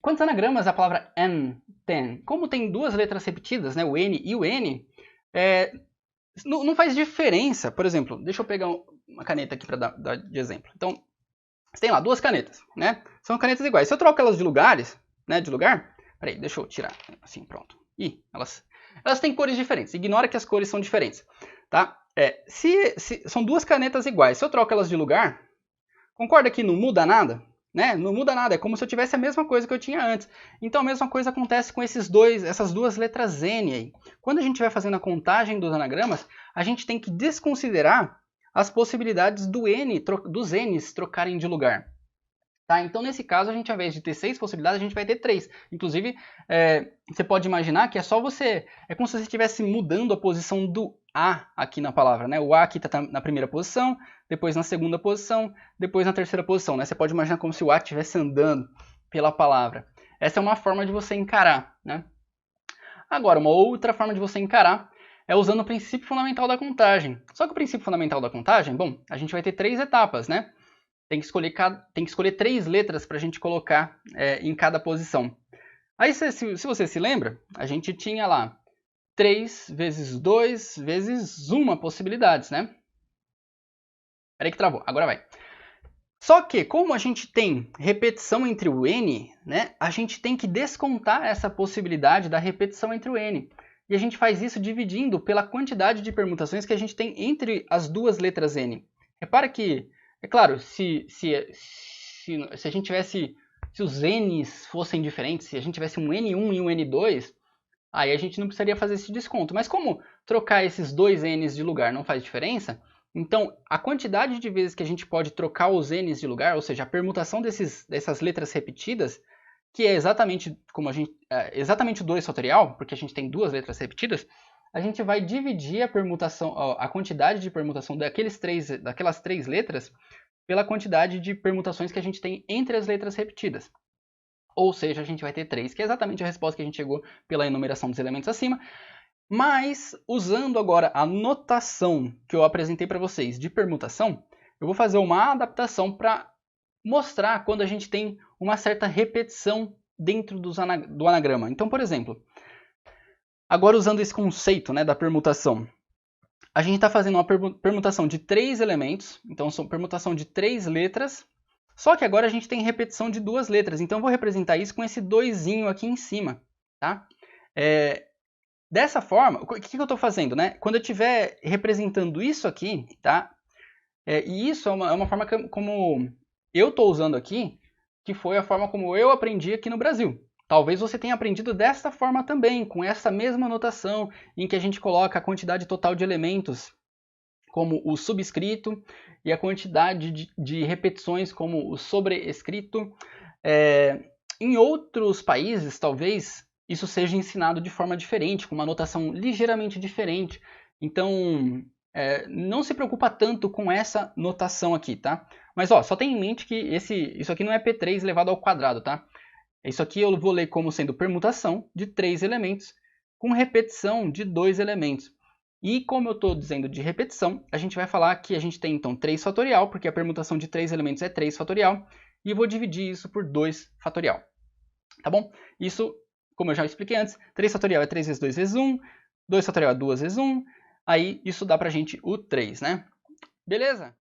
Quantos anagramas a palavra N tem? Como tem duas letras repetidas, né, o N e o N, não faz diferença. Por exemplo, deixa eu pegar uma caneta aqui para dar de exemplo. Então, você tem lá duas canetas, né? São canetas iguais. Se eu troco elas de lugares, né, de lugar, peraí, deixa eu tirar, assim, pronto. Ih, elas têm cores diferentes. Ignora que as cores são diferentes, tá? Se são duas canetas iguais, se eu troco elas de lugar, concorda que não muda nada? Né? Não muda nada, é como se eu tivesse a mesma coisa que eu tinha antes. Então a mesma coisa acontece com essas duas letras N aí. Quando a gente vai fazendo a contagem dos anagramas, a gente tem que desconsiderar as possibilidades dos N's trocarem de lugar. Tá? Então, nesse caso, a gente, ao invés de ter 6 possibilidades, a gente vai ter 3. Inclusive, você pode imaginar que é só você... É como se você estivesse mudando a posição do A aqui na palavra. Né? O A aqui está na primeira posição, depois na segunda posição, depois na terceira posição. Né? Você pode imaginar como se o A estivesse andando pela palavra. Essa é uma forma de você encarar. Né? Agora, uma outra forma de você encarar é usando o princípio fundamental da contagem. Só que o princípio fundamental da contagem, bom, a gente vai ter 3 etapas, né? Tem que escolher 3 letras para a gente colocar em cada posição. Aí, se você se lembra, a gente tinha lá 3 vezes 2 vezes 1 possibilidades, né? Peraí que travou, agora vai. Só que, como a gente tem repetição entre o N, né, a gente tem que descontar essa possibilidade da repetição entre o N. E a gente faz isso dividindo pela quantidade de permutações que a gente tem entre as duas letras N. Repara que, é claro, se a gente tivesse, se os N's fossem diferentes, se a gente tivesse um N1 e um N2, aí a gente não precisaria fazer esse desconto. Mas como trocar esses dois N's de lugar não faz diferença, então a quantidade de vezes que a gente pode trocar os N's de lugar, ou seja, a permutação dessas letras repetidas, que é exatamente como exatamente o 2 fatorial, porque a gente tem duas letras repetidas, a gente vai dividir a quantidade de permutação daquelas 3 letras pela quantidade de permutações que a gente tem entre as letras repetidas. Ou seja, a gente vai ter 3, que é exatamente a resposta que a gente chegou pela enumeração dos elementos acima. Mas, usando agora a notação que eu apresentei para vocês de permutação, eu vou fazer uma adaptação para mostrar quando a gente tem uma certa repetição dentro do anagrama. Então, por exemplo, agora usando esse conceito, né, da permutação, a gente está fazendo uma permutação de 3 elementos, então são permutação de 3 letras, só que agora a gente tem repetição de 2 letras, então eu vou representar isso com esse 2zinho aqui em cima. Tá? Dessa forma, o que eu estou fazendo? Né? Quando eu estiver representando isso aqui, tá? E isso é uma forma como eu estou usando aqui, que foi a forma como eu aprendi aqui no Brasil. Talvez você tenha aprendido dessa forma também, com essa mesma notação, em que a gente coloca a quantidade total de elementos como o subscrito e a quantidade de repetições como o sobrescrito. Em outros países, talvez, isso seja ensinado de forma diferente, com uma notação ligeiramente diferente. Então, não se preocupa tanto com essa notação aqui, tá? Mas só tenha em mente que isso aqui não é P3 elevado ao quadrado, tá? Isso aqui eu vou ler como sendo permutação de 3 elementos com repetição de 2 elementos. E como eu estou dizendo de repetição, a gente vai falar que a gente tem então 3 fatorial, porque a permutação de 3 elementos é 3 fatorial, e vou dividir isso por 2 fatorial. Tá bom? Isso, como eu já expliquei antes, 3 fatorial é 3 vezes 2 vezes 1, 2 fatorial é 2 vezes 1, aí isso dá pra gente o 3, né? Beleza?